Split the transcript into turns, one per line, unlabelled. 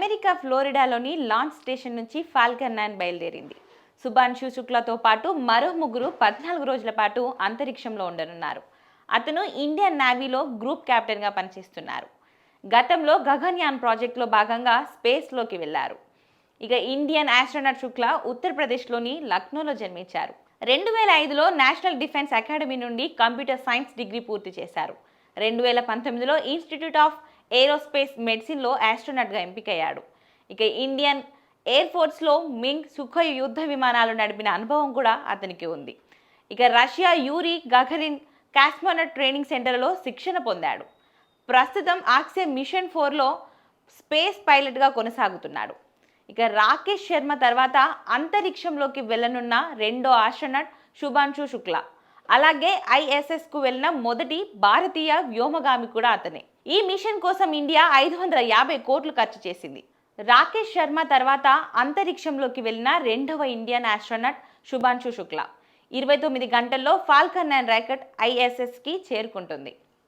America ఫ్లోరిడాలోని launch station నుంచి Falcon 9 బయలుదేరింది. శుభాన్షు శుక్లాతో పాటు మరో ముగ్గురు 14 రోజుల పాటు అంతరిక్షంలో ఉండనున్నారు. అతను ఇండియన్ నేవీలో గ్రూప్ కెప్టెన్గా పనిచేస్తున్నారు. గతంలో గగన్యాన్ ప్రాజెక్టులో భాగంగా స్పేస్లోకి వెళ్లారు. ఇక ఇండియన్ ఆస్ట్రోనట్ శుక్లా ఉత్తరప్రదేశ్లోని లక్నోలో జన్మించారు. 2005లో నేషనల్ డిఫెన్స్ అకాడమీ నుండి కంప్యూటర్ సైన్స్ డిగ్రీ పూర్తి చేశారు. 2019లో ఇన్స్టిట్యూట్ ఆఫ్ ఏరోస్పేస్ మెడిసిన్లో ఆస్ట్రోనట్గా ఎంపికయ్యాడు. ఇక ఇండియన్ ఎయిర్ ఫోర్స్లో మింగ్ సుఖోయ్ యుద్ధ విమానాలు నడిపిన అనుభవం కూడా అతనికి ఉంది. ఇక రష్యా యూరీ గగరిన్ కాస్మోనట్ ట్రైనింగ్ సెంటర్లో శిక్షణ పొందాడు. ప్రస్తుతం ఆక్సే మిషన్ 4లో స్పేస్ పైలట్గా కొనసాగుతున్నాడు. ఇక రాకేష్ శర్మ తర్వాత అంతరిక్షంలోకి వెళ్ళనున్న రెండో ఆస్ట్రోనట్ శుభాన్షు శుక్లా. అలాగే ఐఎస్ఎస్కు వెళ్ళిన మొదటి భారతీయ వ్యోమగామి కూడా అతనే. ఈ మిషన్ కోసం ఇండియా 550 కోట్లు ఖర్చు చేసింది. రాకేష్ శర్మ తర్వాత అంతరిక్షంలోకి వెళ్ళిన రెండవ ఇండియన్ ఆస్ట్రోనట్ శుభాన్షు శుక్లా 29 గంటల్లో ఫాల్కన్ 9 రాకెట్ ఐఎస్ఎస్కి చేరుకుంటుంది.